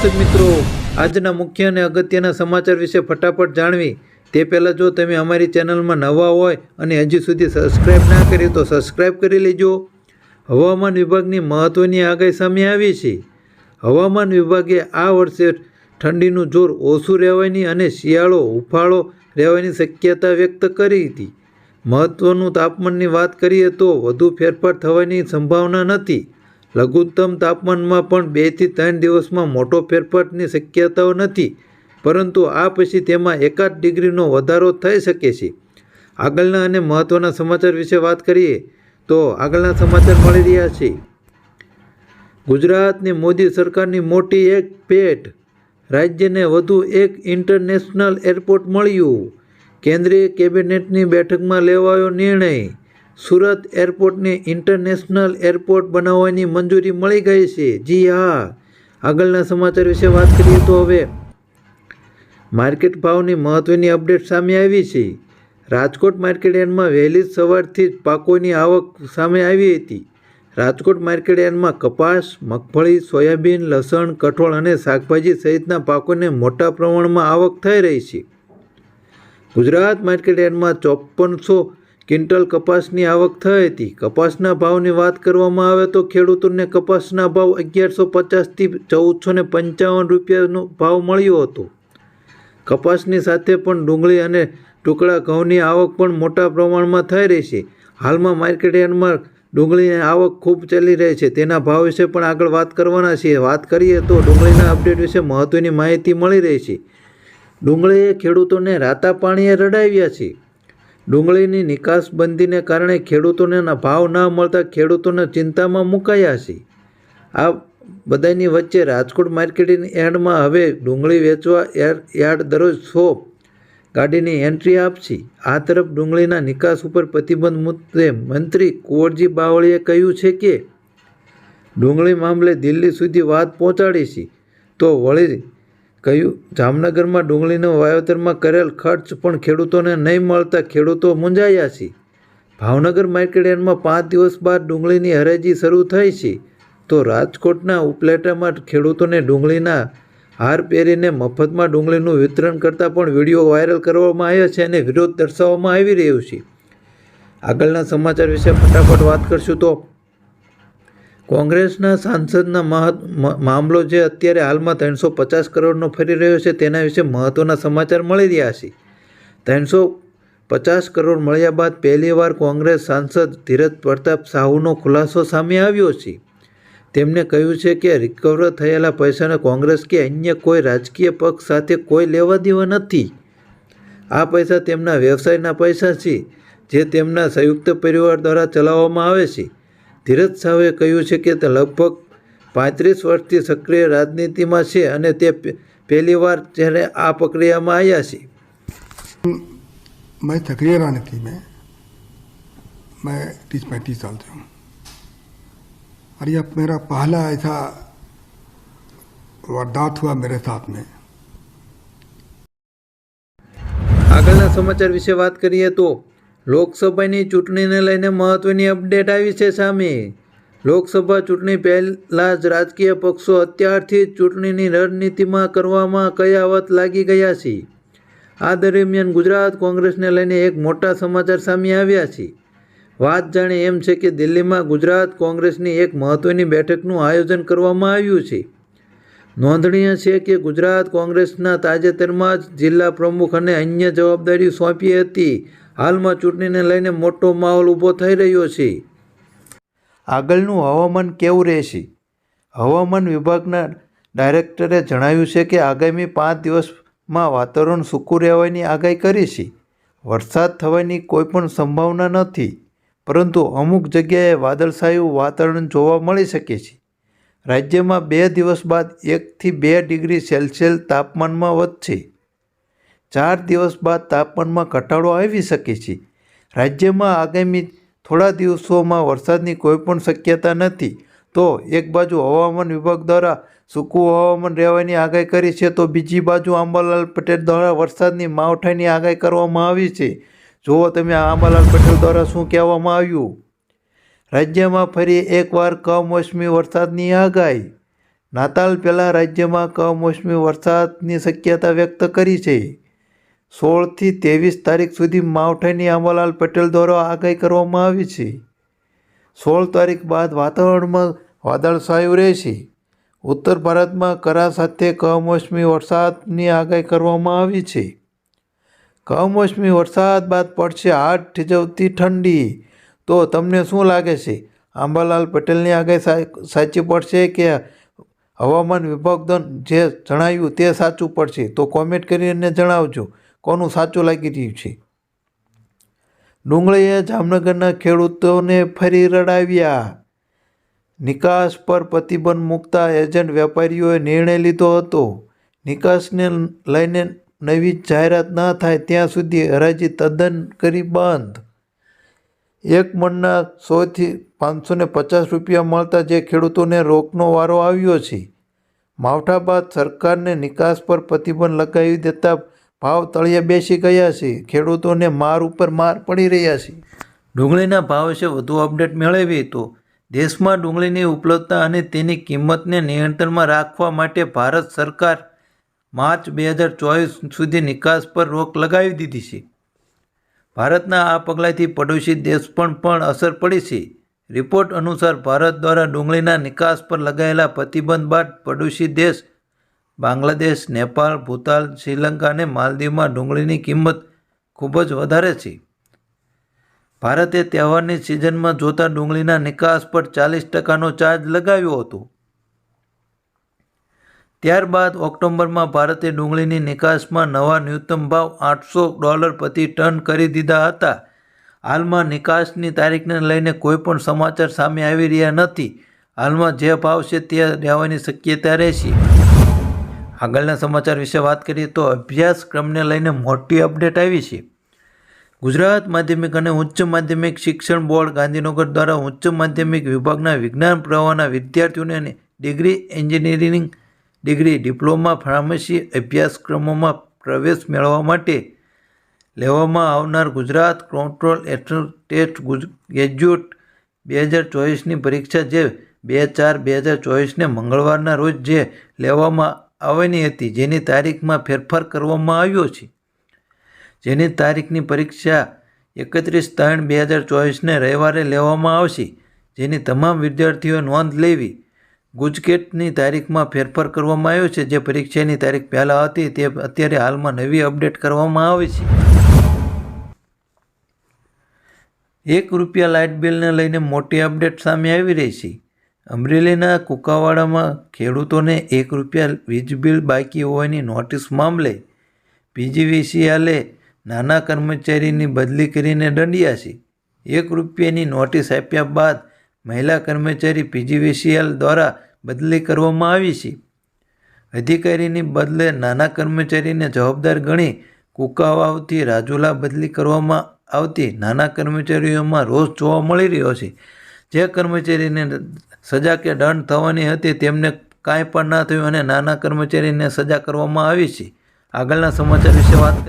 દર્શક મિત્રો, આજના મુખ્ય અને અગત્યના સમાચાર વિશે ફટાફટ જાણવી તે પહેલાં જો તમે અમારી ચેનલમાં નવા હોય અને હજી સુધી સબસ્ક્રાઇબ ના કરી તો સબસ્ક્રાઇબ કરી લેજો. હવામાન વિભાગની મહત્ત્વની આગાહી સામે આવી છે. હવામાન વિભાગે આ વર્ષે ઠંડીનું જોર ઓછું રહેવાની અને શિયાળો હૂંફાળો રહેવાની શક્યતા વ્યક્ત કરી હતી. મહત્ત્વનું તાપમાનની વાત કરીએ તો વધુ ફેરફાર થવાની સંભાવના નથી. લઘુત્તમ તાપમાનમાં પણ 2 થી 3 દિવસમાં મોટો ફેરફારની શક્યતાઓ નથી, પરંતુ આ પછી તેમાં એકાદ ડિગ્રીનો વધારો થઈ શકે છે. આગળના અને મહત્ત્વના સમાચાર વિશે વાત કરીએ તો આગળના સમાચાર મળી રહ્યા છે. ગુજરાતની મોદી સરકારની મોટી એક ભેટ, રાજ્યને વધુ એક ઇન્ટરનેશનલ એરપોર્ટ મળ્યું. કેન્દ્રીય કેબિનેટની બેઠકમાં લેવાયો નિર્ણય. સુરત એરપોર્ટને ઇન્ટરનેશનલ એરપોર્ટ બનાવવાની મંજૂરી મળી ગઈ છે. જી હા, આગળના સમાચાર વિશે વાત કરીએ તો હવે માર્કેટ ભાવની મહત્ત્વની અપડેટ સામે આવી છે. રાજકોટ માર્કેટ યાર્ડમાં વહેલી સવારથી જ પાકોની આવક સામે આવી હતી. રાજકોટ માર્કેટ યાર્ડમાં કપાસ, મગફળી, સોયાબીન, લસણ, કઠોળ અને શાકભાજી સહિતના પાકોને મોટા પ્રમાણમાં આવક થઈ રહી છે. ગુજરાત માર્કેટ યાર્ડમાં 5400 ક્વિન્ટલ કપાસની આવક થઈ હતી. કપાસના ભાવની વાત કરવામાં આવે તો ખેડૂતોને કપાસના ભાવ 1150 થી 1455 રૂપિયાનો ભાવ મળ્યો હતો. કપાસની સાથે પણ ડુંગળી અને ટુકડા ઘઉંની આવક પણ મોટા પ્રમાણમાં થઈ રહી છે. હાલમાં માર્કેટ યાર્ડમાં ડુંગળીની આવક ખૂબ ચાલી રહી છે. તેના ભાવ વિશે પણ આગળ વાત કરવાના છીએ. વાત કરીએ તો ડુંગળીના અપડેટ વિશે મહત્ત્વની માહિતી મળી રહી છે. ડુંગળીએ ખેડૂતોને રાતા પાણીએ રડાવ્યા છે. ડુંગળીની નિકાસબંધીને કારણે ખેડૂતોને ભાવ ન મળતા ખેડૂતોને ચિંતામાં મુકાયા છે. આ બધાની વચ્ચે રાજકોટ માર્કેટિંગ યાર્ડમાં હવે ડુંગળી વેચવા યાર્ડ દરરોજ 100 ગાડીની એન્ટ્રી આપશે. આ તરફ ડુંગળીના નિકાસ ઉપર પ્રતિબંધ મુદ્દે મંત્રી કુંવરજી બાવળીએ કહ્યું છે કે ડુંગળી મામલે દિલ્હી સુધી વાત પહોંચાડી છે. તો વળી કહ્યું, જામનગરમાં ડુંગળીના વાવેતરમાં કરેલ ખર્ચ પણ ખેડૂતોને નહીં મળતા ખેડૂતો મૂંઝાયા છે. ભાવનગર માર્કેટ યાર્ડમાં 5 દિવસ બાદ ડુંગળીની હરાજી શરૂ થઈ છે. તો રાજકોટના ઉપલેટામાં ખેડૂતોને ડુંગળીના હાર પહેરીને મફતમાં ડુંગળીનું વિતરણ કરતા પણ વિડીયો વાયરલ કરવામાં આવ્યા છે અને વિરોધ દર્શાવવામાં આવી રહ્યો છે. આગળના સમાચાર વિશે ફટાફટ વાત કરશું તો કોંગ્રેસના સાંસદના મામલો જે અત્યારે હાલમાં 350 કરોડનો ફરી રહ્યો છે તેના વિશે મહત્ત્વના સમાચાર મળી રહ્યા છે. 350 કરોડ મળ્યા બાદ પહેલીવાર કોંગ્રેસ સાંસદ ધીરજ પ્રતાપ સાહુનો ખુલાસો સામે આવ્યો છે. તેમણે કહ્યું છે કે રિકવર થયેલા પૈસાને કોંગ્રેસ કે અન્ય કોઈ રાજકીય પક્ષ સાથે કોઈ લેવા દેવા નથી. આ પૈસા તેમના વ્યવસાયના પૈસા છે જે તેમના સંયુક્ત પરિવાર દ્વારા ચલાવવામાં આવે છે. ધીરજ સાಹುએ કહ્યું છે કે તે લગભગ 35 વર્ષથી સક્રિય રાજનીતિમાં છે અને તે પહેલીવાર જ્યારે આ પ્રક્રિયામાં આવ્યા છે. मैं सक्रिय राजनीति में मैं 30-35 साल से हूँ और यह मेरा पहला ऐसा वारदात हुआ मेरे साथ में. આગળના સમાચાર વિશે વાત કરીએ તો લોકસભાની ચૂંટણીને લઈને મહત્ત્વની અપડેટ આવી છે સામે. લોકસભા ચૂંટણી પહેલાં જ રાજકીય પક્ષો અત્યારથી જ ચૂંટણીની રણનીતિમાં કરવામાં કયાવત લાગી ગયા છે. આ દરમિયાન ગુજરાત કોંગ્રેસને લઈને એક મોટા સમાચાર સામે આવ્યા છે. વાત જાણે એમ છે કે દિલ્હીમાં ગુજરાત કોંગ્રેસની એક મહત્ત્વની બેઠકનું આયોજન કરવામાં આવ્યું છે. નોંધનીય છે કે ગુજરાત કોંગ્રેસના તાજેતરમાં જ જિલ્લા પ્રમુખ અને અન્ય જવાબદારી સોંપી હતી. હાલમાં ચૂંટણીને લઈને મોટો માહોલ ઊભો થઈ રહ્યો છે. આગળનું હવામાન કેવું રહેશે? હવામાન વિભાગના ડાયરેક્ટરે જણાવ્યું છે કે આગામી 5 દિવસમાં વાતાવરણ સૂકું રહેવાની આગાહી કરી છે. વરસાદ થવાની કોઈ પણ સંભાવના નથી, પરંતુ અમુક જગ્યાએ વાદળછાયું વાતાવરણ જોવા મળી શકે છે. રાજ્યમાં 2 દિવસ બાદ 1 થી 2 ડિગ્રી સેલ્સિયસ તાપમાનમાં વધશે. 4 દિવસ બાદ તાપમાનમાં ઘટાડો આવી શકે છે. રાજ્યમાં આગામી થોડા દિવસોમાં વરસાદની કોઈ પણ શક્યતા નથી. તો એક બાજુ હવામાન વિભાગ દ્વારા સૂકું હવામાન રહેવાની આગાહી કરી છે, તો બીજી બાજુ આંબાલાલ પટેલ દ્વારા વરસાદની માવઠાની આગાહી કરવામાં આવી છે. જુઓ તમે આંબાલાલ પટેલ દ્વારા શું કહેવામાં આવ્યું. રાજ્યમાં ફરી એકવાર કમોસમી વરસાદની આગાહી. નાતાલ પહેલાં રાજ્યમાં કમોસમી વરસાદની શક્યતા વ્યક્ત કરી છે. 16 થી 23 તારીખ સુધી માવઠાની અંબાલાલ પટેલ દ્વારા આગાહી કરવામાં આવી છે. 16 તારીખ બાદ વાતાવરણમાં વાદળછાયું રહેશે. ઉત્તર ભારતમાં કરા સાથે કમોસમી વરસાદની આગાહી કરવામાં આવી છે. કમોસમી વરસાદ બાદ પડશે હાડ થીજવતી ઠંડી. તો તમને શું લાગે છે, અંબાલાલ પટેલની આગાહી સાચી પડશે કે હવામાન વિભાગ જે જણાવ્યું તે સાચું પડશે? તો કોમેન્ટ કરીને જણાવજો કોનું સાચું લાગી રહ્યું છે. ડુંગળીએ જામનગરના ખેડૂતોને ફરી રડાવ્યા. નિકાસ પર પ્રતિબંધ મૂકતા એજન્ટ વેપારીઓએ નિર્ણય લીધો હતો. નિકાસને લઈને નવી જાહેરાત ન થાય ત્યાં સુધી હરાજી તદ્દન કરી બંધ. એક મણના 100 થી 550 રૂપિયા મળતા જે ખેડૂતોને રોકનો વારો આવ્યો છે. માવઠા બાદ સરકારને નિકાસ પર પ્રતિબંધ લગાવી દેતા ભાવ તળિયે બેસી ગયા છે. ખેડૂતોને માર ઉપર માર પડી રહ્યા છે. ડુંગળીના ભાવ વિશે વધુ અપડેટ મેળવીએ તો દેશમાં ડુંગળીની ઉપલબ્ધતા અને તેની કિંમતને નિયંત્રણમાં રાખવા માટે ભારત સરકાર માર્ચ 2024 સુધી નિકાસ પર રોક લગાવી દીધી છે. ભારતના આ પગલાંથી પડોશી દેશ પર પણ અસર પડી છે. રિપોર્ટ અનુસાર ભારત દ્વારા ડુંગળીના નિકાસ પર લગાવેલા પ્રતિબંધ બાદ પડોશી દેશ બાંગ્લાદેશ, નેપાળ, ભૂતાન, શ્રીલંકા અને માલદીવમાં ડુંગળીની કિંમત ખૂબ જ વધારે છે. ભારતે તહેવારની સિઝનમાં જોતા ડુંગળીના નિકાસ પર 40%નો ચાર્જ લગાવ્યો હતો. ત્યારબાદ ઓક્ટોબરમાં ભારતે ડુંગળીની નિકાસમાં નવા ન્યૂનતમ ભાવ $800 પ્રતિ ટન કરી દીધા હતા. હાલમાં નિકાસની તારીખને લઈને કોઈ પણ સમાચાર સામે આવી રહ્યા નથી. હાલમાં જે ભાવ છે તે રહેવાની શક્યતા રહેશે. આગળના સમાચાર વિશે વાત કરીએ તો અભ્યાસક્રમને લઈને મોટી અપડેટ આવી છે. ગુજરાત માધ્યમિક અને ઉચ્ચ માધ્યમિક શિક્ષણ બોર્ડ ગાંધીનગર દ્વારા ઉચ્ચ માધ્યમિક વિભાગના વિજ્ઞાન પ્રવાહના વિદ્યાર્થીઓને degree, engineering degree, diploma, pharmacy અભ્યાસક્રમોમાં પ્રવેશ મેળવવા માટે લેવામાં આવનાર ગુજરાત કંટ્રોલ ટેસ્ટ ગ્રેજ્યુએટ 2024ની પરીક્ષા જે 2/4/2024ને મંગળવારના રોજ જે લેવામાં આવવાની હતી, જેની તારીખમાં ફેરફાર કરવામાં આવ્યો છે. જેની તારીખની પરીક્ષા 31/3/2024ને રવિવારે લેવામાં આવશે. જેની તમામ વિદ્યાર્થીઓએ નોંધ લેવી. ગુજકેટની તારીખમાં ફેરફાર કરવામાં આવ્યો છે. જે પરીક્ષાની તારીખ પહેલાં હતી તે અત્યારે હાલમાં નવી અપડેટ કરવામાં આવી છે. ₹1 લાઇટ બિલને લઈને મોટી અપડેટ સામે આવી રહી છે. અમરેલીના કુકાવાડામાં ખેડૂતોને ₹1 વીજ બિલ બાકી હોવાની નોટિસ મામલે પીજીવીસીએલે નાના કર્મચારીની બદલી કરીને દંડ્યા છે. ₹1ની નોટિસ આપ્યા બાદ મહિલા કર્મચારી પીજીવીસીએલ દ્વારા બદલી કરવામાં આવી છે. અધિકારીની બદલે નાના કર્મચારીને જવાબદાર ગણી કુકાવાવથી રાજુલા બદલી કરવામાં આવતી નાના કર્મચારીઓમાં રોષ જોવા મળી રહ્યો છે. જે કર્મચારીને સજા કે દંડ થવાની હતી તેમને કાંઈ પણ ના થયું અને નાના કર્મચારીને સજા કરવામાં આવી છે. આગળના સમાચાર વિશે વાત કરીએ